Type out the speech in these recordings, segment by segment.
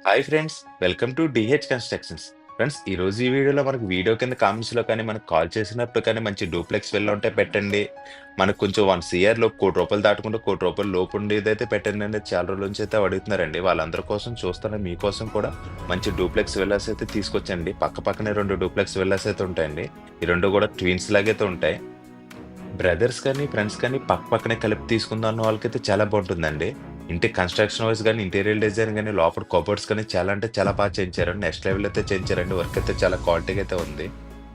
Hi friends, welcome to DH constructions. Friends, ఈరోజు ఈ వీడియోలో మనకు వీడియో కింద కామెంట్స్లో కానీ మనకు కాల్ చేసినప్పుడు కానీ మంచి డూప్లెక్స్ వెళ్ళి ఉంటే పెట్టండి. మనకు కొంచెం 1 CR లోపు ₹1,00,00,000 దాటకుండా ₹1,00,00,000 లోపు ఉండేదైతే పెట్టండి అనేది చాలా రోజుల నుంచి అయితే అడుగుతున్నారండి. వాళ్ళందరి కోసం చూస్తున్న మీకోసం కూడా మంచి డూప్లెక్స్ విల్లాస్ అయితే తీసుకొచ్చండి. పక్క పక్కనే 2 డూప్లెక్స్ విల్లాస్ అయితే ఉంటాయండి. ఈ 2 కూడా ట్విన్స్ లాగైతే ఉంటాయి. బ్రదర్స్ కానీ, ఫ్రెండ్స్ కానీ పక్క పక్కనే కలిపి తీసుకుందాం అన్న వాళ్ళకైతే చాలా బాగుంటుందండి. ఇంటి కన్‌స్ట్రక్షన్ వైస్ గాని, ఇంటీరియర్ డిజైన్ గాని, లోపల కబోర్డ్స్ కానీ చాలా అంటే చాలా బాగా చేయించారు. నెక్స్ట్ లెవెల్ అయితే చేయించారండి. వర్క్ అయితే చాలా క్వాలిటీగా అయితే ఉంది.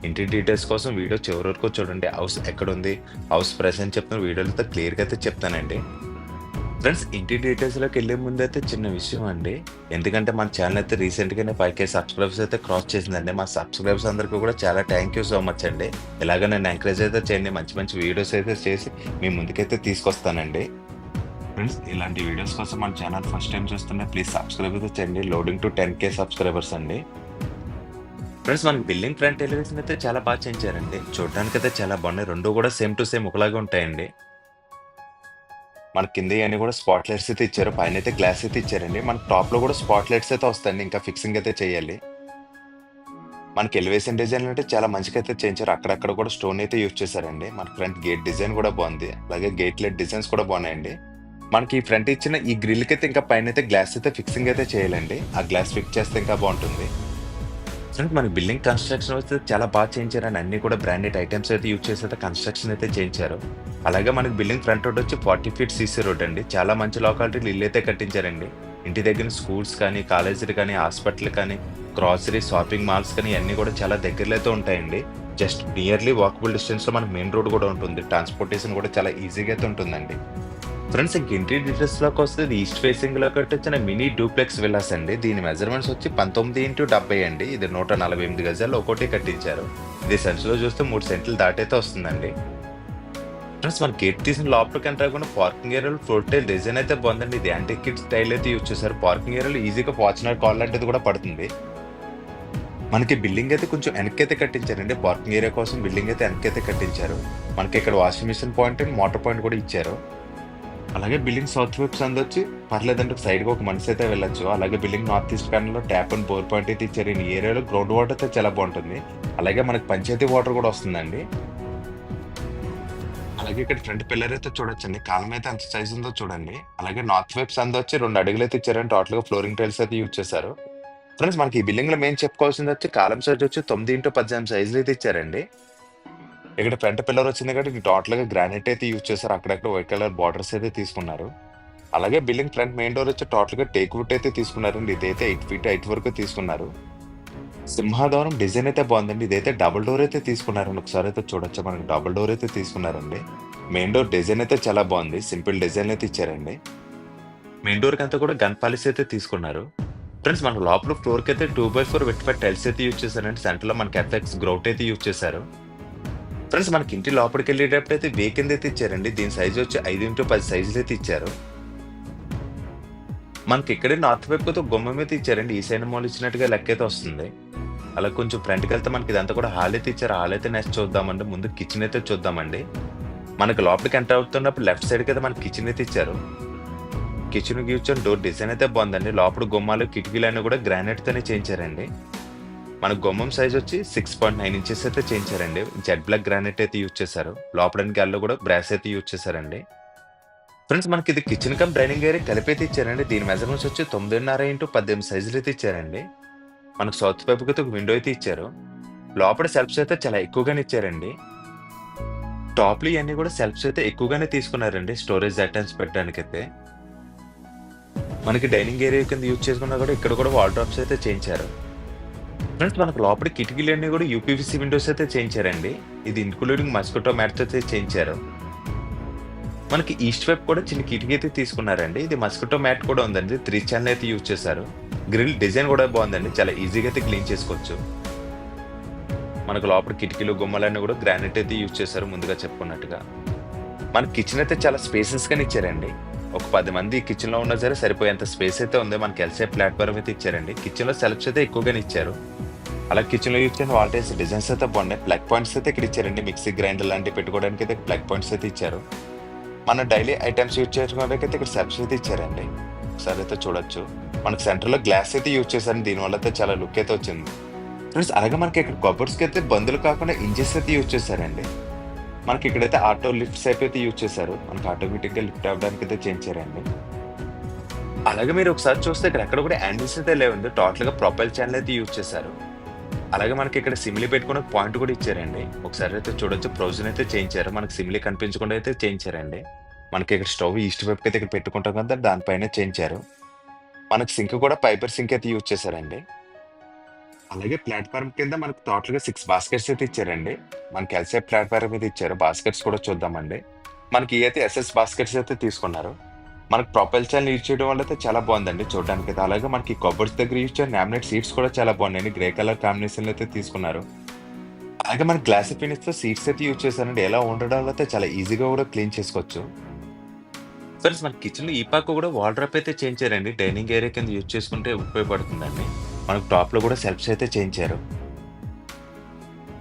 ఇంటి డీటెయిల్స్ కోసం వీడియో చివరి వరకు చూడండి. హౌస్ ఎక్కడుంది, హౌస్ ప్రైస్ అని చెప్తున్న వీడియోలతో క్లియర్‌గా అయితే చెప్తానండి. ఫ్రెండ్స్, ఇంటి డీటెయిల్స్‌లోకి వెళ్ళే ముందైతే చిన్న విషయం అండి. ఎందుకంటే మన ఛానల్ అయితే రీసెంట్‌గానే 5,000 సబ్స్క్రైబర్స్ అయితే క్రాస్ చేసిందండి. మా సబ్స్క్రైబర్స్ అందరికీ కూడా చాలా థ్యాంక్ యూ సో మచ్ అండి. ఇలాగ నన్ను ఎంకరేజ్ అయితే చేయండి. మంచి మంచి వీడియోస్ అయితే చేసి మీ ముందుకైతే తీసుకొస్తానండి. ఫ్రెండ్స్, ఇలాంటి వీడియోస్ కోసం మన ఛానల్ ఫస్ట్ టైం చూస్తుంటే ప్లీజ్ సబ్స్క్రైబ్ అయితే చేయండి. లోడింగ్ టు 10K సబ్స్క్రైబర్స్ అండి. ఫ్రెండ్స్, మనకి బిల్డింగ్ ఫ్రంట్ ఎలివేషన్ అయితే చాలా బాగా చేయించారండి. చూడడానికి అయితే చాలా బాగున్నాయి. 2 కూడా సేమ్ టు సేమ్ ఒకలాగా ఉంటాయండి. మన కింద అన్ని కూడా స్పాట్ లైట్స్ అయితే ఇచ్చారు. పైన అయితే గ్లాస్ అయితే ఇచ్చారండి. మన టాప్ లో కూడా స్పాట్ లైట్స్ అయితే వస్తాయండి. ఇంకా ఫిక్సింగ్ అయితే చేయాలి. మనకి ఎలివేషన్ డిజైన్ అంటే చాలా మంచిగా అయితే చేయించారు. అక్కడక్కడ కూడా స్టోన్ అయితే యూజ్ చేశారండి. మన ఫ్రంట్ గేట్ డిజైన్ కూడా బాగుంది. అలాగే గేట్ లైట్ డిజైన్స్ కూడా బాగున్నాయండి. మనకి ఈ ఫ్రంట్ ఇచ్చిన ఈ గ్రిల్ కి అయితే ఇంకా పైన అయితే గ్లాస్ అయితే ఫిక్సింగ్ అయితే చేయాలండి. ఆ గ్లాస్ ఫిక్స్ చేస్తే ఇంకా బాగుంటుంది. ఫ్రెండ్స్, మనకి బిల్డింగ్ కన్స్ట్రక్షన్ అయితే చాలా బాగా చేయించారండి. అన్ని కూడా బ్రాండెడ్ ఐటమ్స్ అయితే యూజ్ చేసి అయితే కన్స్ట్రక్షన్ అయితే చేయించారు. అలాగే మనకి బిల్డింగ్ ఫ్రంట్ రోడ్ వచ్చి 40 ఫీట్ సీసీ రోడ్ అండి. చాలా మంచి లొకాలిటీలు ఇల్లు అయితే కట్టించారండి. ఇంటి దగ్గర స్కూల్స్ కానీ, కాలేజీలు కానీ, హాస్పిటల్ కానీ, గ్రాసరీ, షాపింగ్ మాల్స్ కానీ అన్ని కూడా చాలా దగ్గరలో అయితే ఉంటాయండి. జస్ట్ నియర్లీ వాకబుల్ డిస్టెన్స్ లో మనకి మెయిన్ రోడ్ కూడా ఉంటుంది. ట్రాన్స్పోర్టేషన్ కూడా చాలా ఈజీగా అయితే ఉంటుందండి. ఫ్రెండ్స్, ఇంక ఇంటి డీటెయిల్స్ లోకి వస్తే ఇది ఈస్ట్ ఫేసింగ్ లో వచ్చిన మినీ డూప్లెక్స్ విల్లాస్ అండి. దీని మెజర్మెంట్స్ వచ్చి 19x70 అండి. ఇది 148 గజాలు ఒకటి కట్టించారు. ఇది సెన్స్ లో చూస్తే 3 సెంట్లు దాటైతే వస్తుందండి. ఫ్రెండ్స్, మన గేట్ తీసిన లోపలికి ఎంటర్ అవ్వకుండా పార్కింగ్ ఏరియాలో ఫ్లోర్ టైల్ డిజైన్ అయితే బాగుందండి. ఇది యాంటిక్ కిడ్ స్టైల్ అయితే యూజ్ చేశారు. పార్కింగ్ ఏరియాలో ఈజీగా ఫార్చునర్ కాల్ లాంటిది కూడా పడుతుంది. మనకి బిల్డింగ్ అయితే కొంచెం వెనకైతే కట్టించారండి. పార్కింగ్ ఏరియా కోసం బిల్డింగ్ అయితే వెనకైతే కట్టించారు. మనకి ఇక్కడ washing machine point and motor point కూడా ఇచ్చారు. అలాగే బిల్డింగ్ సౌత్ వైపు సందొచ్చి పర్లేదంటే సైడ్ గా ఒక మనిషి అయితే వెళ్ళొచ్చు. అలాగే బిల్డింగ్ నార్త్ ఈస్ట్ కార్నర్ లో ట్యాప్ అండ్ బోర్ పాయింట్ అయితే ఇచ్చారు. ఈ ఏరియాలో గ్రౌండ్ వాటర్ అయితే చాలా బాగుంటుంది. అలాగే మనకి పంచాయతీ వాటర్ కూడా వస్తుందండి. అలాగే ఇక్కడ ఫ్రంట్ పిల్లర్ అయితే చూడొచ్చండి. కాలం అయితే ఎంత సైజ్ ఉందో చూడండి. అలాగే నార్త్ వైపు సందొచ్చి 2 అడుగులు అయితే ఇచ్చారండి. టోటల్ గా ఫ్లోరింగ్ టైల్స్ అయితే యూజ్ చేశారు. ఫ్రెండ్స్, మనకి ఈ బిల్డింగ్ లో మెయిన్ చెప్పుకోవాల్సింది వచ్చి కాలం సైజ్ వచ్చి 9x18 సైజులు అయితే ఇచ్చారండి. ఇక్కడ ఫ్రంట్ పిల్లర్ వచ్చింది కాబట్టి ఇది టోటల్ గా గ్రానైట్ అయితే యూజ్ చేశారు. అక్కడక్కడ వైట్ కలర్ బార్డర్స్ అయితే తీసుకున్నారు. అలాగే బిల్డింగ్ ఫ్రంట్ మెయిన్ డోర్ వచ్చి టోటల్ గా టేక్ వుడ్ అయితే తీసుకున్నారండి. ఇదైతే 8 ఫీట్ 8 వరకు తీసుకున్నారు. సింహాద్వారం డిజైన్ అయితే బాగుందండి. ఇదైతే డబుల్ డోర్ అయితే తీసుకున్నారండి. ఒకసారి అయితే చూడొచ్చు, మనకి డబుల్ డోర్ అయితే తీసుకున్నారండి. మెయిన్ డోర్ డిజైన్ అయితే చాలా బాగుంది. సింపుల్ డిజైన్ అయితే ఇచ్చారండి. మెయిన్ డోర్ కి అంతా కూడా గన్ పాలిష్ అయితే తీసుకున్నారు. ఫ్రెండ్స్, మనకు లోపల ఫ్లోర్ కి అయితే 2x4 వెట్టిఫైడ్ టైల్స్ అయితే యూజ్ చేశారండి. సెంటర్ లో మనకి ఎఫెక్స్ గ్రౌట్ అయితే యూజ్ చేశారు. ఫ్రెండ్స్, మనకి ఇంటి లోపలికి వెళ్ళేటప్పుడు అయితే వే కింద అయితే ఇచ్చారండి. దీని సైజ్ వచ్చి 5x10 సైజులు అయితే ఇచ్చారు. మనకి ఇక్కడే నార్త్ వైపు అయితే గుమ్మం అయితే ఇచ్చారండి. ఈ సైడ్ మూల ఇచ్చినట్టుగా లెక్క అయితే వస్తుంది. అలా కొంచెం ఫ్రంట్కి వెళ్తే మనకి ఇదంతా కూడా హాల్ అయితే ఇచ్చారు. హాల్ అయితే నెక్స్ట్ చూద్దామండి. ముందు కిచెన్ అయితే చూద్దామండి. మనకి లోపలికి ఎంటర్ అవుతున్నప్పుడు లెఫ్ట్ సైడ్ అయితే మనకి కిచెన్ అయితే ఇచ్చారు. కిచెన్ కూర్చొని డోర్ డిజైన్ అయితే బాగుందండి. లోపల గుమ్మాలు కిటికీలు అన్ని కూడా గ్రానైట్ తోనే చేయించారండి. మన గుమ్మం సైజ్ వచ్చి 6.9 ఇంచెస్ అయితే చేయించారండి. జెడ్ బ్లాక్ గ్రానైట్ అయితే యూజ్ చేశారు. లోపల గాల్లో కూడా బ్రాస్ అయితే యూజ్ చేశారండి. ఫ్రెండ్స్, మనకి ఇది కిచెన్ కమ్ డైనింగ్ ఏరియా కలిపి అయితే ఇచ్చారండి. దీని మెజర్మెంట్స్ వచ్చి 9.5x18 సైజులు అయితే ఇచ్చారండి. మనకు సౌత్ వైపుకి అయితే ఒక విండో అయితే ఇచ్చారు. లోపల సెల్ఫ్స్ అయితే చాలా ఎక్కువగానే ఇచ్చారండి. టాప్లు ఇవన్నీ కూడా సెల్ఫ్స్ అయితే ఎక్కువగానే తీసుకున్నారండి. స్టోరేజ్ ఐటమ్స్ పెట్టడానికి అయితే మనకి డైనింగ్ ఏరియా కింద యూజ్ చేసుకున్నా కూడా ఇక్కడ కూడా వాల్ డ్రాప్స్ అయితే చేయించారు. ఫ్రెండ్స్, మనకు లోపల కిటికీలన్నీ కూడా యూపీవీసీ విండోస్ అయితే చేయించారండి. ఇది ఇన్క్లూడింగ్ మస్కిటో మ్యాట్స్ అయితే చేయించారు. మనకి ఈస్ట్ వైపు కూడా చిన్న కిటికీ అయితే తీసుకున్నారండి. ఇది మస్కిటో మ్యాట్ కూడా ఉందండి. 3 ఛానల్ అయితే యూజ్ చేశారు. గ్రిల్ డిజైన్ కూడా బాగుందండి. చాలా ఈజీగా అయితే క్లీన్ చేసుకోవచ్చు. మనకు లోపల కిటికీలు గుమ్మలన్నీ కూడా గ్రానైట్ అయితే యూజ్ చేశారు. ముందుగా చెప్పుకున్నట్టుగా మన కిచెన్ అయితే చాలా స్పేసెస్ గానే ఇచ్చారండి. ఒక 10 మంది కిచెన్ లో ఉన్నా సరే సరిపోయేంత స్పేస్ అయితే ఉంది. మనకి ఎల్సే ప్లాట్ఫామ్ అయితే ఇచ్చారండి. కిచెన్ లో సెల్ఫ్స్ అయితే ఎక్కువగానే ఇచ్చారు. అలా కిచెన్ లో యూజ్ చేసిన వాల్ టైల్స్ డిజైన్స్ అయితే బాగున్నాయి. ప్లగ్ పాయింట్స్ అయితే ఇక్కడ ఇచ్చారండి. మిక్సీ గ్రైండర్ లాంటివి పెట్టుకోవడానికి అయితే ప్లగ్ పాయింట్స్ అయితే ఇచ్చారు. మన డైలీ ఐటమ్స్ యూజ్ చేసుకోవడానికి అయితే ఇక్కడ సెల్ఫ్స్ అయితే ఇచ్చారండి. ఒకసారి అయితే చూడొచ్చు. మనకు సెంటర్‌లో గ్లాస్ అయితే యూజ్ చేశారండి. దీనివల్ల అయితే చాలా లుక్ అయితే వచ్చింది. ఫ్రెండ్స్ అలాగే మనకి ఇక్కడ కబోర్డ్స్‌కైతే బందులు కాకుండా ఇంచెస్ అయితే యూజ్ చేశారండి. మనకి ఇక్కడైతే ఆటో లిఫ్ట్స్ అయితే యూజ్ చేశారు. మనకి ఆటోమేటిక్‌గా లిఫ్ట్ అవ్వడానికైతే చేయించారండి. అలాగే మీరు ఒకసారి చూస్తే ఇక్కడ ఎక్కడ కూడా హ్యాండిల్స్ అయితే లేవండి. టోటల్‌గా ప్రొపైల్ ఛానెల్ అయితే యూజ్ చేశారు. అలాగే మనకి ఇక్కడ సిమిలీ పెట్టుకునే పాయింట్ కూడా ఇచ్చారండి. ఒకసారి అయితే చూడొచ్చు ప్రొవిజన్ అయితే చేయించారు. మనకి సిమిలీ కనిపించకుండా అయితే చేయించారండి. మనకి ఇక్కడ స్టవ్ ఈస్ట్ వైపుకి అయితే ఇక్కడ పెట్టుకుంటాం కదా! దానిపైనే చేయించారు. మనకి సింక్ కూడా ఫైబర్ సింక్ అయితే యూజ్ చేశారండి. అలాగే ప్లాట్‌ఫార్మ్ కింద మనకు టోటల్‌గా 6 బాస్కెట్స్ అయితే ఇచ్చారండి. మనకి ఎల్ షేప్ ప్లాట్‌ఫార్మ్ మీద ఇచ్చారు. బాస్కెట్స్ కూడా చూద్దామండి. మనకి ఇయైతే ఎస్ఎస్ బాస్కెట్స్ అయితే తీసుకున్నారు. మనకు ప్రొపైల్ ఛానెల్ యూజ్ చేయడం వల్ల అయితే చాలా బాగుందండి చూడడానికైతే. అలాగే మనకి కబోర్డ్స్ దగ్గర యూజ్ చేసిన లామినేట్ సీట్స్ కూడా చాలా బాగున్నాయండి. గ్రే కలర్ కాంబినేషన్‌లో అయితే తీసుకున్నారు. అలాగే మనకి గ్లాసీ ఫినిష్‌తో సీట్స్ అయితే యూజ్ చేశారండి. ఎలా ఉండడం వల్ల అయితే చాలా ఈజీగా కూడా క్లీన్ చేసుకోవచ్చు. ఫ్రెండ్స్ మన కిచెన్‌లో ఈ పక్క కూడా వార్డ్‌రోబ్ అయితే చేయించారండి. డైనింగ్ ఏరియా కింద యూజ్ చేసుకుంటే ఉపయోగపడుతుందండి. మనకు టాప్‌లో కూడా షెల్ఫ్స్ అయితే చేయించారు.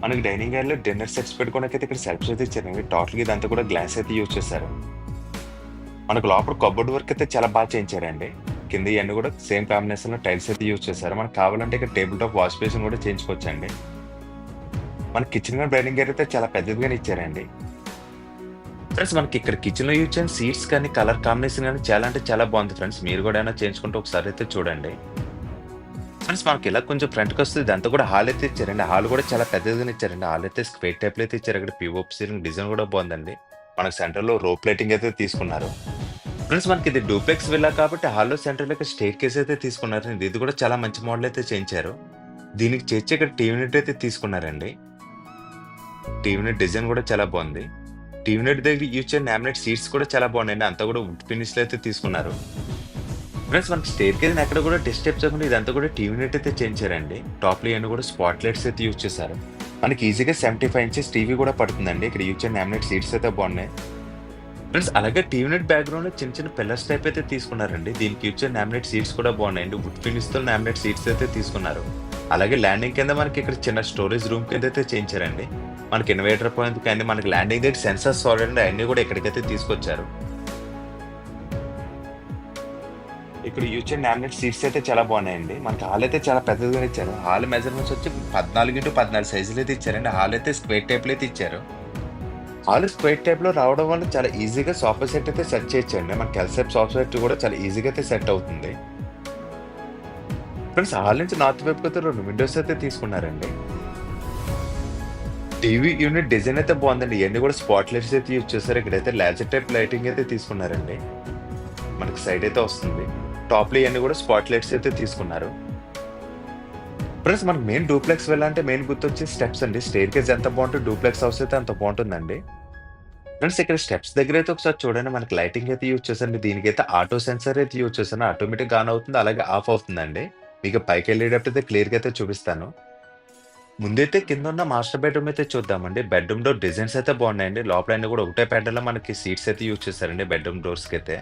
మనకి డైనింగ్ ఏరియాలో డిన్నర్ సెట్స్ పెట్టుకోవడానికైతే ఇక్కడ షెల్ఫ్స్ అయితే ఇచ్చారండి. టోటల్‌గా ఇదంతా కూడా గ్లాస్ అయితే యూజ్ చేశారు. మనకు లోపల కబోర్డ్ వర్క్ అయితే చాలా బాగా చేయించారండి. కింద ఇయన్నీ కూడా సేమ్ కాంబినేషన్‌లో టైల్స్ అయితే యూజ్ చేశారు. మనకు కావాలంటే ఇక్కడ టేబుల్ టాప్ వాష్ బేసిన్ కూడా చేయించుకోవచ్చండి. మన కిచెన్ గాని డైనింగ్ ఏరియా అయితే చాలా పెద్దదిగానే ఇచ్చారండి. ఫ్రెండ్స్ మనకి ఇక్కడ కిచెన్‌లో యూజ్ చేసిన సీట్స్ కానీ, కలర్ కాంబినేషన్ గాని చాలా అంటే చాలా బాగుంది ఫ్రెండ్స్. మీరు కూడా ఏమైనా చేయించుకుంటే ఒకసారి అయితే చూడండి. ఫ్రెండ్స్ మనకి ఇలా కొంచెం ఫ్రంట్‌కొస్తే ఇదంతా కూడా హాల్ అయితే ఇచ్చారండి. హాల్ కూడా చాలా పెద్దదిగానే ఇచ్చారండి. హాల్ అయితే స్క్వేర్ టైప్‌లో అయితే ఇచ్చారు. ఇక్కడ పీఓపీ సీలింగ్ డిజైన్ కూడా బాగుందండి. మనకు సెంటర్‌లో రోప్ లైటింగ్ అయితే తీసుకున్నారు. ఫ్రెండ్స్ మనకి ఇది డూప్లెక్స్ విల్లా కాబట్టి హాల్‌లో సెంటర్‌లో స్టెయిర్‌కేస్ అయితే తీసుకున్నారండి. ఇది కూడా చాలా మంచి మోడల్ అయితే చేయించారు. దీనికి చేర్చి ఇక్కడ టీవీ యూనిట్ అయితే తీసుకున్నారండి. టీవీ యూనిట్ డిజైన్ కూడా చాలా బాగుంది. టీవీ యూనిట్ దగ్గర యూజ్ చేసిన లామినేట్ సీట్స్ కూడా చాలా బాగున్నాయండి. అంతా కూడా వుడ్ ఫినిష్‌లో అయితే తీసుకున్నారు. ఫ్రెండ్స్ మనకి స్టెయిర్‌కేస్‌ని ఎక్కడ కూడా డిస్టర్బ్ చేయకుండా ఇదంతా కూడా టీవీ యూనిట్ అయితే చేయించారండి. టాప్‌లో ఇయన్నీ కూడా స్పాట్ లైట్స్ అయితే యూజ్ చేశారు. మనకి ఈజీగా 75 ఇంచెస్ టీవీ కూడా పడుతుందండి. ఇక్కడ యూజ్ చేసిన లామినేట్ సీట్స్ అయితే బాగున్నాయి. ఫ్రెండ్స్ అలాగే టీవీ యూనిట్ బ్యాక్‌గ్రౌండ్‌లో చిన్న చిన్న పిల్లర్స్ టైప్ అయితే తీసుకున్నారండి. దీనికి యూజ్ చేసిన లామినేట్ సీట్స్ కూడా బాగున్నాయండి. వుడ్ ఫినిష్‌తో లామినేట్ సీట్స్ అయితే తీసుకున్నారు. అలాగే ల్యాండింగ్ కింద మనకి ఇక్కడ చిన్న స్టోరేజ్ రూమ్ కింద అయితే చేయించారండి. మనకి ఇన్వర్టర్ పాయింట్ కానీ మనకి ల్యాండింగ్ దగ్గర సెన్సార్స్ చూడండి అన్నీ కూడా ఇక్కడికైతే తీసుకొచ్చారు. ఇక్కడ యూజ్ చేసిన లామినేట్ సీట్స్ అయితే చాలా బాగున్నాయండి. మనకి హాల్ అయితే చాలా పెద్దదిగా ఇచ్చారు. హాల్ మెజర్మెంట్స్ వచ్చి 14x14 సైజులు అయితే ఇచ్చారండి. హాల్ అయితే స్క్వేర్ టైప్‌లో అయితే ఇచ్చారు. హాల్ స్క్వేర్ టైప్‌లో రావడం వల్ల చాలా ఈజీగా సోఫా సెట్ అయితే సెట్ చేయొచ్చండి. మనకి ఎల్ షేప్ సోఫా సెట్ కూడా చాలా ఈజీగా అయితే సెట్ అవుతుంది. ఫ్రెండ్స్ హాల్ నుంచి నార్త్ వైపుకి అయితే 2 విండోస్ అయితే తీసుకున్నారండి. టీవీ యూనిట్ డిజైన్ అయితే బాగుందండి. ఇవన్నీ కూడా స్పాట్ లైట్స్ అయితే యూజ్ చేశారు. ఇక్కడైతే లేజర్ టైప్ లైటింగ్ అయితే తీసుకున్నారండి. మనకి సైడ్ అయితే వస్తుంది. టాప్‌లో ఇయన్నీ కూడా స్పాట్ లైట్స్ అయితే తీసుకున్నారు. ఫ్రెండ్స్ మనకి మెయిన్ డూప్లెక్స్ వెళ్ళాలంటే మెయిన్ గుర్తొచ్చే స్టెప్స్ అండి. స్టెయిర్‌కేస్ ఎంత బాగుంటే డూప్లెక్స్ హౌస్ అయితే అంత బాగుంటుందండి. ఫ్రెండ్స్ ఇక్కడ స్టెప్స్ దగ్గర అయితే ఒకసారి చూడండి. మనకి లైటింగ్ అయితే యూజ్ చేశారండి. దీనికైతే ఆటో సెన్సార్ అయితే యూజ్ చేశాను. ఆటోమేటిక్‌గా ఆన్ అవుతుంది. అలాగే ఆఫ్ అవుతుందండి. మీకు పైకెళ్ళేటప్పుడు అయితే క్లియర్‌గా అయితే చూపిస్తాను. ముందైతే కిందున్న మాస్టర్ బెడ్‌రూమ్ అయితే చూద్దామండి. బెడ్‌రూమ్ డోర్ డిజైన్స్ అయితే బాగున్నాయండి. లోపల అన్నీ కూడా ఒకటే ప్యాటర్న్‌లో మనకి సీట్స్ అయితే యూజ్ చేశారండి బెడ్‌రూమ్ డోర్స్‌కైతే.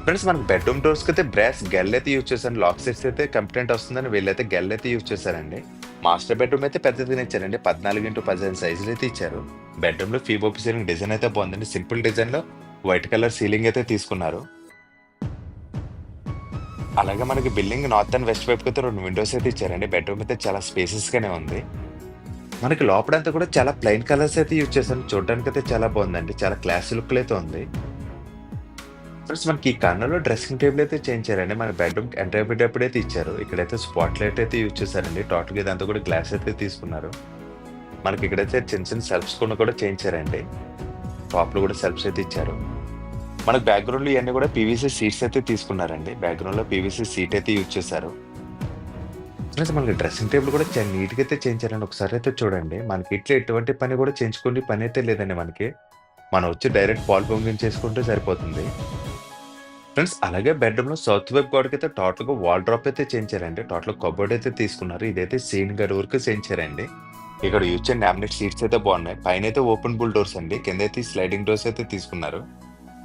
ఫ్రెండ్స్ మనకి బెడ్‌రూమ్ డోర్స్‌కైతే బ్రాస్ గెల్ అయితే యూజ్ చేశాను. లాక్ సెట్స్ అయితే కంప్లెయింట్ వస్తుందని వీళ్ళైతే గెల్ అయితే యూజ్ చేశారండి. మాస్టర్ బెడ్‌రూమ్ అయితే పెద్దదిగానే ఇచ్చారండి. 14x15 సైజులు అయితే ఇచ్చారు. బెడ్‌రూమ్‌లో పీఓపీ సీలింగ్ డిజైన్ అయితే బాగుందండి. సింపుల్ డిజైన్‌లో వైట్ కలర్ సీలింగ్ అయితే తీసుకున్నారు. అలాగే మనకి బిల్డింగ్ నార్త్ అండ్ వెస్ట్ వైపుకైతే 2 విండోస్ అయితే ఇచ్చారండి. బెడ్‌రూమ్ అయితే చాలా స్పేసెస్‌గానే ఉంది. మనకి లోపలంతా కూడా చాలా ప్లెయిన్ కలర్స్ అయితే యూజ్ చేశారు. చూడడానికైతే చాలా బాగుందండి. చాలా క్లాసీ లుక్‌లో అయితే ఉంది. ఫ్రెండ్స్ మనకి ఈ కార్నర్‌లో డ్రెస్సింగ్ టేబుల్ అయితే చేయించారండి. మన బెడ్‌రూమ్‌కి ఎంటర్ అయ్యేటప్పుడు అయితే ఇచ్చారు. ఇక్కడైతే స్పాట్ లైట్ అయితే యూజ్ చేశారండి. టోటల్‌గా ఇదంతా కూడా గ్లాస్ అయితే తీసుకున్నారు. మనకి ఇక్కడైతే చిన్న చిన్న షెల్ఫ్స్ కూడా చేయించారండి. టాప్‌లో కూడా షెల్ఫ్స్ అయితే ఇచ్చారు. మనకి బ్యాక్‌గ్రౌండ్‌లో ఇయన్నీ కూడా పీవీసీ సీట్స్ అయితే తీసుకున్నారండి. బ్యాక్‌గ్రౌండ్‌లో పీవీసీ సీట్ అయితే యూజ్ చేశారు. ఫ్రెండ్స్ మనకి డ్రెస్సింగ్ టేబుల్ కూడా చాలా నీట్‌గా అయితే చేయించారండి. ఒకసారి అయితే చూడండి. మనకి ఇట్లా ఎటువంటి పని కూడా చేయించుకునే పని అయితే లేదండి మనకి. మనం వచ్చి డైరెక్ట్ పాలు పొంగించేసుకుంటే సరిపోతుంది. ఫ్రెండ్స్ అలాగే బెడ్‌రూమ్‌లో సౌత్ వైపు గోడకైతే టోటల్‌గా వార్డ్‌రోబ్ అయితే చేయించారండి. టోటల్ కబోర్డ్ అయితే తీసుకున్నారు. ఇదైతే సీన్ గడి వరకు చేయించారండి. ఇక్కడ యూజ్ చేసిన లామినేట్ సీట్స్ అయితే బాగున్నాయి. పైనైతే ఓపెనబుల్ డోర్స్ అండి. కిందైతే స్లైడింగ్ డోర్స్ అయితే తీసుకున్నారు.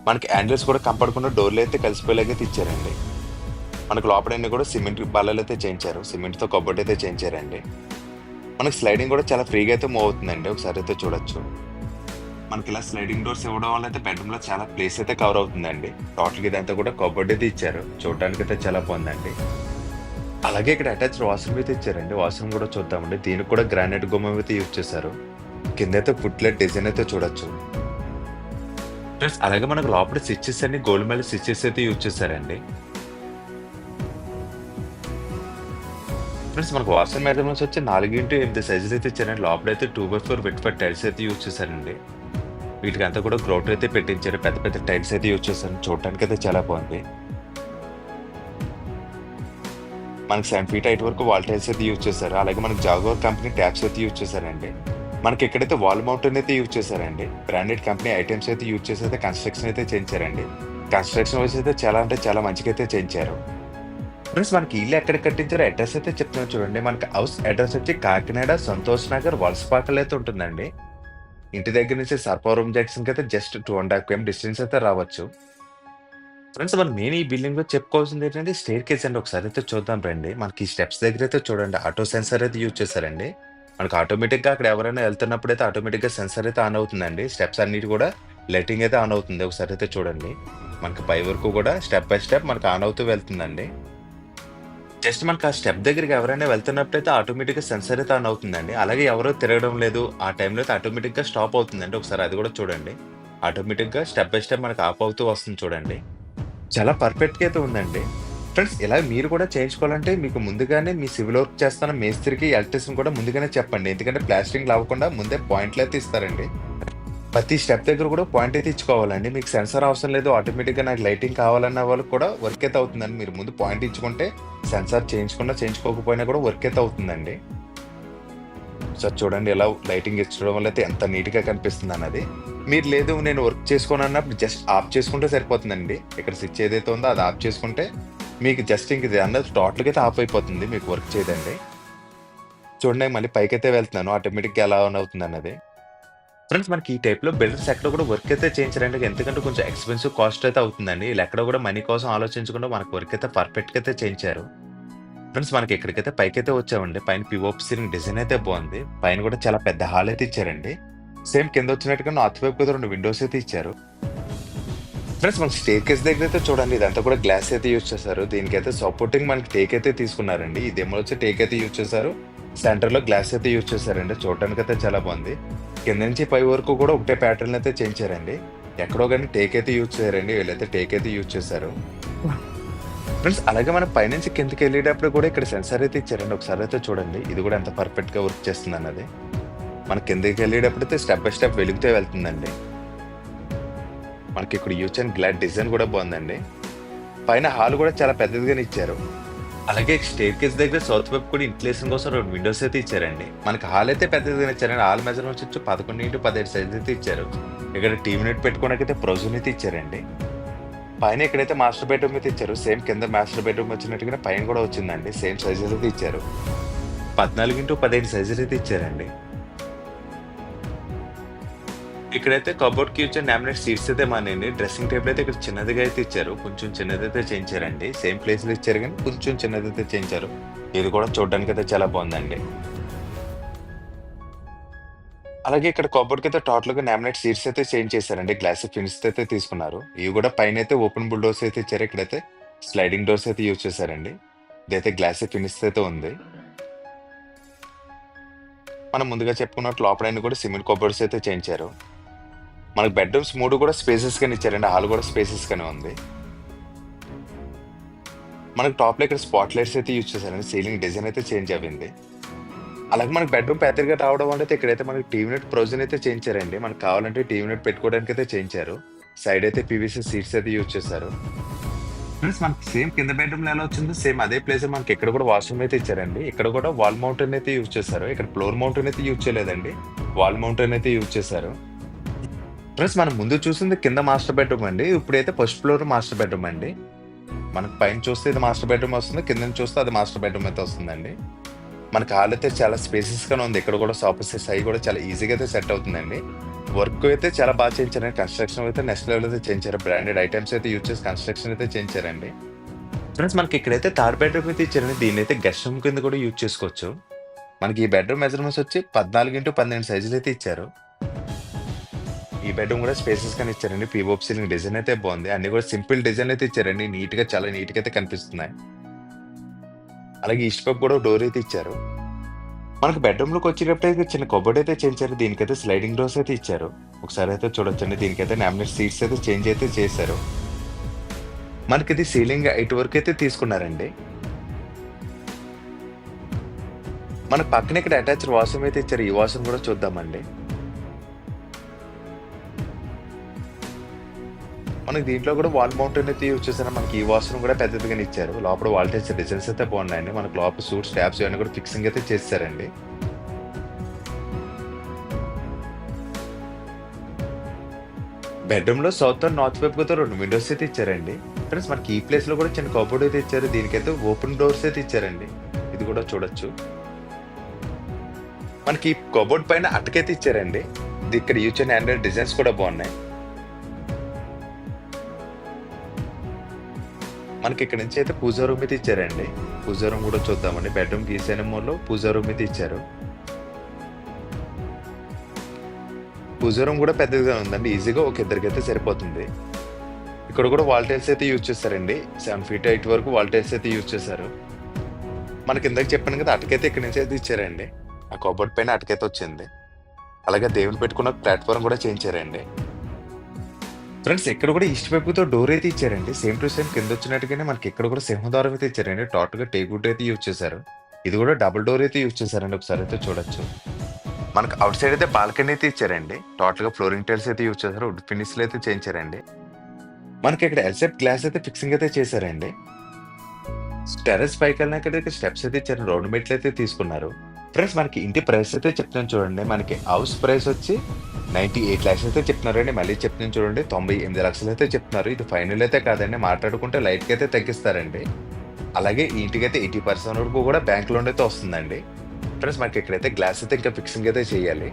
మనకి హ్యాండిల్స్ కూడా కంపడకుండా డోర్‌లు అయితే కలిసిపోయేలాగా ఇచ్చారండి. మనకు లోపలన్నీ కూడా సిమెంట్ బల్లలు అయితే చేయించారు. సిమెంట్‌తో కబోర్డ్ అయితే చేయించారండి. మనకి స్లైడింగ్ కూడా చాలా ఫ్రీగా అయితే మూవ్ అవుతుందండి. ఒకసారి అయితే చూడొచ్చు. మనకి ఇలా స్లైడింగ్ డోర్స్ ఇవ్వడం వల్ల అయితే బెడ్రూమ్ లో చాలా ప్లేస్ అయితే కవర్ అవుతుందండి. టోటల్ ఇదంతా కూడా కబోర్డ్ అయితే ఇచ్చారు. చూడడానికి అయితే చాలా బాగుందండి. అలాగే ఇక్కడ అటాచ్డ్ వాష్రూమ్ అయితే ఇచ్చారండి. వాష్రూమ్ కూడా చూద్దామండి. దీనికి కూడా గ్రానైట్ గుమ్మం అయితే యూజ్ చేశారు. కిందైతే ఫుట్లెట్ డిజైన్ అయితే చూడొచ్చు. ప్లస్ అలాగే మనకు లోపల స్విచెస్ అన్ని గోల్డ్ మెల్ స్విచెస్ అయితే యూజ్ చేశారండి. ఫ్రెండ్స్ మనకు వాష్రూమ్ మెజర్మెంట్స్ వచ్చి 4x8 సైజెస్ అయితే ఇచ్చారండి. లోపలైతే 2x4 వెట్ ఫర్ టైల్స్ అయితే యూజ్ చేశారండి. వీటికంతా కూడా గ్రౌట్ అయితే పెట్టించారు. పెద్ద పెద్ద టైల్స్ అయితే యూజ్ చేశారు. చూడటానికి అయితే చాలా బాగుంది. మనకి 7 ఫీట్ హైట్ వరకు వాల్ టైల్స్ అయితే యూజ్ చేశారు. అలాగే మనకి జాగ్వార్ కంపెనీ ట్యాప్స్ అయితే యూజ్ చేశారండి. మనకి ఎక్కడైతే వాల్ మౌంటైన్ అయితే యూజ్ చేశారండి. బ్రాండెడ్ కంపెనీ ఐటమ్స్ అయితే యూజ్ చేసి అయితే కన్స్ట్రక్షన్ అయితే చేయించారండి. కన్స్ట్రక్షన్ వైస్ అయితే చాలా అంటే చాలా మంచిగా అయితే చేయించారు. ఫ్రెండ్స్ మనకి ఇల్లు ఎక్కడ కట్టించారో అడ్రస్ అయితే చెప్తున్నాను చూడండి. మనకి హౌస్ అడ్రస్ వచ్చి కాకినాడ సంతోష్ నగర్ వలసపాకలు అయితే ఉంటుందండి. ఇంటి దగ్గర నుంచి సర్పవరం జంక్షన్కి అయితే జస్ట్ 2.5 km డిస్టెన్స్ అయితే రావచ్చు. ఫ్రెండ్స్ మన మెయిన్ ఈ బిల్డింగ్ లో చెప్పుకోవాల్సింది ఏంటంటే స్టేర్ కేస్ అండి. ఒకసారి అయితే చూద్దాం రండి. మనకి ఈ స్టెప్స్ దగ్గర అయితే చూడండి ఆటో సెన్సర్ అయితే యూజ్ చేశారండి. మనకి ఆటోమేటిక్ గా అక్కడ ఎవరైనా వెళ్తున్నప్పుడు అయితే ఆటోమేటిక్ గా సెన్సర్ అయితే ఆన్ అవుతుందండి. స్టెప్స్ అన్నిటి కూడా లైటింగ్ అయితే ఆన్ అవుతుంది. ఒకసారి అయితే చూడండి. మనకి పై వరకు కూడా స్టెప్ బై స్టెప్ మనకి ఆన్ అవుతూ వెళ్తుందండి. జస్ట్ మనకి ఆ స్టెప్ దగ్గరికి ఎవరైనా వెళ్తున్నప్పుడు అయితే ఆటోమేటిక్ గా సెన్సర్ అయితే ఆన్ అవుతుందండి. అలాగే ఎవరో తిరగడం లేదు ఆ టైంలో అయితే ఆటోమేటిక్ గా స్టాప్ అవుతుందండి. ఒకసారి అది కూడా చూడండి. ఆటోమేటిక్ గా స్టెప్ బై స్టెప్ మనకి ఆఫ్ అవుతూ వస్తుంది చూడండి. చాలా పర్ఫెక్ట్‌గా అయితే ఉందండి. ఫ్రెండ్స్ ఇలా మీరు కూడా చేయించుకోవాలంటే మీకు ముందుగానే మీ సివిల్ వర్క్ చేస్తున్న మేస్త్రికి, ఎలక్ట్రీషియన్ కూడా ముందుగానే చెప్పండి. ఎందుకంటే ప్లాస్టరింగ్‌లు అవ్వకుండా ముందే పాయింట్లు అయితే ఇస్తారండి. ప్రతి స్టెప్ దగ్గర కూడా పాయింట్ అయితే ఇచ్చుకోవాలండి. మీకు సెన్సార్ అవసరం లేదు. ఆటోమేటిక్‌గా నాకు లైటింగ్ కావాలన్న వాళ్ళకి కూడా వర్క్ అయితే అవుతుందండి. మీరు ముందు పాయింట్ ఇచ్చుకుంటే సెన్సార్ చేయించుకున్నా, చేయించుకోకపోయినా కూడా వర్క్ అయితే అవుతుందండి. సో చూడండి ఎలా లైటింగ్ ఇచ్చడం వల్ల అయితే ఎంత నీట్‌గా కనిపిస్తుందన్నది. మీరు లేదు నేను వర్క్ చేసుకోనన్నప్పుడు జస్ట్ ఆఫ్ చేసుకుంటే సరిపోతుందండి. ఇక్కడ స్విచ్ ఏదైతే ఉందో అది ఆఫ్ చేసుకుంటే మీకు జస్ట్ ఇంక ఇది అన్నది టోటల్‌గా అయితే ఆఫ్ అయిపోతుంది. మీకు వర్క్ చేయదండి. చూడండి మళ్ళీ పైకైతే వెళ్తున్నాను. ఆటోమేటిక్‌గా ఎలా ఆన్ అవుతుందన్నది. ఫ్రెండ్స్ మనకి ఈ టైప్‌లో బిల్డర్స్ ఎక్కడ కూడా వర్క్ అయితే చేయించరండి. ఎందుకంటే కొంచెం ఎక్స్‌పెన్సివ్ కాస్ట్ అయితే అవుతుందండి. ఈళ్ళు ఎక్కడ కూడా మనీ కోసం ఆలోచించకుండా మనకు వర్క్ అయితే పర్ఫెక్ట్‌గా అయితే చేయించారు. ఫ్రెండ్స్ మనకి ఇక్కడికైతే పైకైతే వచ్చామండి. పైన పీఓపీ సీలింగ్ డిజైన్ అయితే బాగుంది. పైన కూడా చాలా పెద్ద హాల్ అయితే ఇచ్చారండి. సేమ్ కింద వచ్చినట్టుగా నార్త్ వైపు కూడా 2 విండోస్ అయితే ఇచ్చారు. ఫ్రెండ్స్ మనకి స్టేర్ కేస్ దగ్గర అయితే చూడండి ఇదంతా కూడా గ్లాస్ అయితే యూజ్ చేశారు. దీనికైతే సపోర్టింగ్ మనకి టేక్ అయితే తీసుకున్నారండి. ఈ దెమ్మలో వచ్చి టేక్ అయితే యూజ్ చేశారు. సెంటర్ లో గ్లాస్ అయితే యూజ్ చేశారండి. చూడటానికి అయితే చాలా బాగుంది. కింద నుంచి పై వరకు కూడా ఒకటే ప్యాటర్న్ అయితే చేయించారండి. ఎక్కడో కానీ టేక్ అయితే యూజ్ చేశారండి. వీళ్ళైతే టేక్ అయితే యూజ్ చేశారు. ఫ్రెండ్స్ అలాగే మనం పైనుంచి కిందకి వెళ్ళేటప్పుడు కూడా ఇక్కడ సెన్సార్ అయితే ఇచ్చారండి. ఒకసారి అయితే చూడండి ఇది కూడా ఎంత పర్ఫెక్ట్ గా వర్క్ చేస్తుంది అన్నది. మన కిందకి వెళ్ళేటప్పుడు అయితే స్టెప్ బై స్టెప్ వెలుగుతూ వెళ్తుందండి. మనకి ఇక్కడ యూచ్ అండ్ గ్లాడ్ డిజైన్ కూడా బాగుందండి. పైన హాల్ కూడా చాలా పెద్దదిగానే ఇచ్చారు. అలాగే స్టేర్ కేస్ దగ్గర సౌత్ వైపు కూడా ఇన్స్టలేషన్ కోసం 2 విండోస్ అయితే ఇచ్చారండి. మనకి హాల్ అయితే పెద్దదిగానే ఇచ్చారండి. హాల్ మెజర్మెంట్స్ వచ్చి 11x17 సైజ్ అయితే ఇచ్చారు. ఇక్కడ టీవీ యూనిట్ పెట్టుకోవడానికి అయితే ప్రొవిజన్ అయితే ఇచ్చారండి. పైన ఎక్కడైతే మాస్టర్ బెడ్రూమ్ అయితే ఇచ్చారు సేమ్ కింద మాస్టర్ బెడ్రూమ్ వచ్చినట్టుగా పైన కూడా వచ్చిందండి. సేమ్ సైజెస్ అయితే ఇచ్చారు. 14x15 సైజెస్ అయితే ఇచ్చారండి. ఇక్కడైతే కబోర్డ్ కి వచ్చే లామినేట్ సీట్స్ అయితే మానేయండి. డ్రెస్సింగ్ టేబుల్ అయితే ఇక్కడ చిన్నదిగా అయితే ఇచ్చారు. కొంచెం చిన్నదైతే చేయించారండి. సేమ్ ప్లేస్ లో ఇచ్చారు కానీ కొంచెం చిన్నదైతే చేయించారు. ఇది కూడా చూడడానికి అయితే చాలా బాగుందండి. అలాగే ఇక్కడ కబోర్డ్ కి అయితే టోటల్ గా లామినేట్ సీట్స్ అయితే చేంజ్ చేశారండి. గ్లాస్ ఫినిష్ అయితే తీసుకున్నారు. ఇవి కూడా పైన అయితే ఓపెన్ బుల్ డోర్స్ అయితే ఇచ్చారు. ఇక్కడైతే స్లైడింగ్ డోర్స్ అయితే యూజ్ చేశారండి. ఇదైతే గ్లాస్ ఫినిష్ అయితే ఉంది. మనం ముందుగా చెప్పుకున్నట్టు లోపల కూడా సిమెంట్ కబోర్డ్స్ అయితే చేయించారు. మనకు బెడ్రూమ్స్ 3 కూడా స్పేసెస్ గానే ఇచ్చారండి. హాల్ కూడా స్పేసెస్ గానే ఉంది. మనకు టాప్ లో ఇక్కడ స్పాట్ లైట్స్ అయితే యూజ్ చేశారండి. సీలింగ్ డిజైన్ అయితే చేంజ్ అయింది. అలాగే మనకి బెడ్రూమ్ పెద్దగా రావడం అంటే ఇక్కడైతే మనకి టీవీ యూనిట్ ప్రొవిజన్ అయితే చేయించారండి. మనకు కావాలంటే టీవీ యూనిట్ పెట్టుకోవడానికి అయితే చేయించారు. సైడ్ అయితే పీవీసీ సీట్స్ అయితే యూజ్ చేశారు. ప్లస్ మనకి సేమ్ కింద బెడ్రూమ్ ఎలా వచ్చిందో సేమ్ అదే ప్లేస్ మనకి ఇక్కడ కూడా వాష్రూమ్ అయితే ఇచ్చారండి. ఇక్కడ కూడా వాల్ మౌంటైన్ అయితే యూజ్ చేశారు. ఇక్కడ ఫ్లోర్ మౌంటైన్ అయితే యూజ్ చేయలేదండి. వాల్ మౌంటైన్ అయితే యూజ్ చేశారు. ప్లస్ మనం ముందు చూసింది కింద మాస్టర్ బెడ్రూమ్ అండి. ఇప్పుడైతే ఫస్ట్ ఫ్లోర్ మాస్టర్ బెడ్రూమ్ అండి. మనకు పైన చూస్తే ఇది మాస్టర్ బెడ్రూమ్ వస్తుంది. కింద చూస్తే అది మాస్టర్ బెడ్రూమ్ అయితే వస్తుందండి. మనకి హాల్ అయితే చాలా స్పేసెస్ గానే ఉంది. ఇక్కడ కూడా సోఫా సెట్స్ అవి కూడా చాలా ఈజీగా అయితే సెట్ అవుతుందండి. వర్క్ అయితే చాలా బాగా చేయించారండి. కన్స్ట్రక్షన్ అయితే నెక్స్ట్ లెవెల్ అయితే చేయించారు. బ్రాండెడ్ ఐటమ్స్ అయితే యూజ్ చేసి కన్స్ట్రక్షన్ అయితే చేయించారండి. ఫ్రెండ్స్ మనకి ఇక్కడైతే థర్డ్ బెడ్రూమ్ అయితే ఇచ్చారండి. దీన్ని అయితే గెస్ట్ రూమ్ కింద కూడా యూజ్ చేసుకోవచ్చు. మనకి ఈ బెడ్రూమ్ మెజర్మెంట్స్ వచ్చి 14x12 సైజులు అయితే ఇచ్చారు. ఈ బెడ్రూమ్ కూడా స్పేసెస్ గానే ఇచ్చారండి. పీఓపీ సీలింగ్ డిజైన్ అయితే బాగుంది. అన్ని కూడా సింపుల్ డిజైన్ అయితే ఇచ్చారండి. చాలా నీట్‌గా అయితే కనిపిస్తున్నాయి. అలాగే ఈస్ట్ వైపు కూడా డోర్ అయితే ఇచ్చారు. మనకు బెడ్రూమ్‌లోకి వచ్చేటప్పుడైతే చిన్న కబోర్డ్ అయితే చేయించారు. దీనికైతే స్లైడింగ్ డోర్స్ అయితే ఇచ్చారు. ఒకసారి అయితే చూడొచ్చండి. దీనికైతే లామినేట్ సీట్స్ అయితే చేంజ్ అయితే చేశారు. మనకిది సీలింగ్ 8 వరకు అయితే తీసుకున్నారండి. మనకు పక్కన ఇక్కడ అటాచ్డ్ వాష్‌రూమ్ అయితే ఇచ్చారు. ఈ వాష్‌రూమ్ కూడా చూద్దామండి. మనకి దీంట్లో కూడా వాల్ మౌంటెన్ అయితే యూజ్ చేశారు. మనకి ఈ వాష్‌రూమ్ కూడా పెద్దదిగానే ఇచ్చారు. లోపల వాల్ టైల్స్ డిజైన్స్ అయితే బాగున్నాయండి. మనకు లోపల సూట్ స్టాబ్స్ ఇవన్నీ కూడా ఫిక్సింగ్ అయితే చేసేసారండి. బెడ్రూమ్‌లో సౌత్ అండ్ నార్త్ వైపుతో 2 విండోస్ అయితే ఇచ్చారండి. ఫ్రెండ్స్ మనకి ఈ ప్లేస్‌లో కూడా చిన్న కబోర్డ్ అయితే ఇచ్చారు. దీనికైతే ఓపెన్ డోర్స్ అయితే ఇచ్చారండి. ఇది కూడా చూడొచ్చు. మనకి ఈ కబోర్డ్ పైన అటకైతే ఇచ్చారండి. ఇది ఇక్కడ యూజ్ అయిన హ్యాండిల్ డిజైన్స్ కూడా బాగున్నాయి. మనకి ఇక్కడ నుంచి అయితే పూజా రూమ్ అయితే ఇచ్చారండి. పూజా రూమ్ కూడా చూద్దామండి. బెడ్రూమ్‌కి ఈశాన్య మూలలో పూజా రూమ్ అయితే ఇచ్చారు. పూజా రూమ్ కూడా పెద్దదిగా ఉందండి. ఈజీగా ఒక ఇద్దరికైతే సరిపోతుంది. ఇక్కడ కూడా వాల్ టైల్స్ అయితే యూజ్ చేశారండి. 7 ఫీట్ హైట్ వరకు వాల్ టైల్స్ అయితే యూజ్ చేశారు. మనకి ఇందాక చెప్పాను కదా అటకైతే ఇక్కడ నుంచి అయితే ఇచ్చారండి. ఆ కబోర్డ్ పైన అటకైతే వచ్చింది. అలాగే దేవుని పెట్టుకున్న ప్లాట్‌ఫార్మ్ కూడా చేయించారండి. ఫ్రెండ్స్ ఇక్కడ కూడా ఈస్ట్ వైపుతో డోర్ అయితే ఇచ్చారండి. సేమ్ టు సేమ్ కింద వచ్చినట్టుగానే మనకి ఇక్కడ కూడా సింహద్వారం అయితే ఇచ్చారండి. టోటల్‌గా టేక్ వుడ్ అయితే యూజ్ చేశారు. ఇది కూడా డబుల్ డోర్ అయితే యూజ్ చేశారండి. ఒకసారి అయితే చూడొచ్చు. మనకు అవుట్ సైడ్ అయితే బాల్కనీ అయితే ఇచ్చారండి. టోటల్‌గా ఫ్లోరింగ్ టైల్స్ అయితే యూజ్ చేశారు. వుడ్ ఫినిష్‌లు అయితే చేయించారండి. మనకి ఇక్కడ ఎల్‌షేప్ గ్లాస్ అయితే ఫిక్సింగ్ అయితే చేశారండి. టెర్రస్ పైకెళ్ళినాకైతే స్టెప్స్ అయితే ఇచ్చారు. రౌండ్ మెట్లు అయితే తీసుకున్నారు. ఫ్రెండ్స్ మనకి ఇంటి ప్రైస్ అయితే చెప్తున్నాను చూడండి. మనకి హౌస్ ప్రైస్ వచ్చి 98 లాక్స్ అయితే చెప్తున్నారండి. మళ్ళీ చెప్తున్నాను చూడండి. 98 లక్షలు అయితే చెప్తున్నారు. ఇది ఫైనల్ అయితే కాదండి. మాట్లాడుకుంటే లైట్‌గా అయితే తగ్గిస్తారండి. అలాగే ఈ ఇంటికైతే 80% వరకు కూడా బ్యాంక్ లోన్ అయితే వస్తుందండి. ఫ్రెండ్స్ మనకి ఇక్కడైతే గ్లాస్ అయితే ఇంకా ఫిక్సింగ్ అయితే చేయాలి.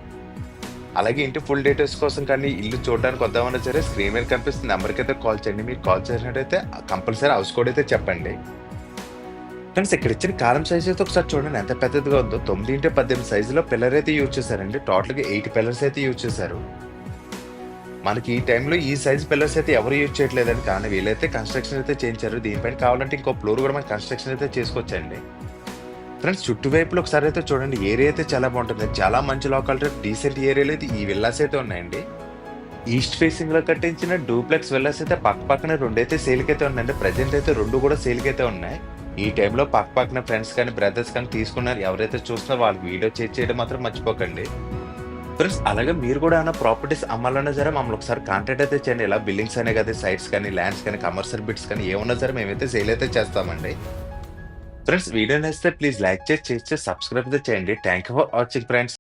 అలాగే ఇంటి ఫుల్ డీటెయిల్స్ కోసం కానీ ఇల్లు చూడడానికి వద్దామన్నా సరే స్క్రీన్ మీద కనిపిస్తున్న నెంబర్‌కి అయితే కాల్ చేయండి. మీరు కాల్ చేసినట్టయితే కంపల్సరీ హౌస్ కోడ్ అయితే చెప్పండి. ఫ్రెండ్స్ ఇక్కడ ఇచ్చిన కాలం సైజ్ అయితే ఒకసారి చూడండి ఎంత పెద్దదిగా ఉందో. 9x18 సైజులో పిల్లర్ అయితే యూజ్ చేశారండి. టోటల్‌గా 8 పిల్లర్స్ అయితే యూజ్ చేశారు. మనకి ఈ టైంలో ఈ సైజ్ పిల్లర్స్ అయితే ఎవరు యూజ్ చేయట్లేదండి. కానీ వీళ్ళైతే కన్స్ట్రక్షన్ అయితే చేయించారు. దీనిపైన కావాలంటే ఇంకో ఫ్లోర్ కూడా మనం కన్స్ట్రక్షన్ అయితే చేసుకోవచ్చండి. ఫ్రెండ్స్ చుట్టువైపులో ఒకసారి అయితే చూడండి. ఏరియా అయితే చాలా బాగుంటుంది. చాలా మంచి లోకాలిటీ డీసెంట్ ఏరియాలో అయితే ఈ విల్లాస్ అయితే ఉన్నాయండి. ఈస్ట్ ఫేసింగ్ లో కట్టించిన డూప్లెక్స్ విల్లాస్ అయితే పక్కన 2 అయితే సేల్ కి అయితే ఉన్నాయండి. ప్రెజెంట్ అయితే 2 కూడా సేల్ కి అయితే ఉన్నాయి. ఈ టైంలో పక్కన ఫ్రెండ్స్ కానీ బ్రదర్స్ కానీ తీసుకున్నారు. ఎవరైతే చూస్తున్నారో వాళ్ళకి వీడియో చేయడం మాత్రం మర్చిపోకండి. ఫ్రెండ్స్ అలాగే మీరు కూడా ఏమైనా ప్రాపర్టీస్ అమ్మాలన్నా సరే మమ్మల్ని ఒకసారి కాంటాక్ట్ అయితే చేయండి. ఇలా బిల్డింగ్స్ అనే కదా సైట్స్ కానీ ల్యాండ్స్ కానీ కమర్షియల్ బిట్స్ కానీ ఏమన్నా సరే మేమైతే సేల్ అయితే చేస్తామండి. ఫ్రెండ్స్ వీడియో నచ్చితే ప్లీజ్ లైక్ చేసి సబ్స్క్రైబ్ అయితే చేయండి. Thank you for watching friends.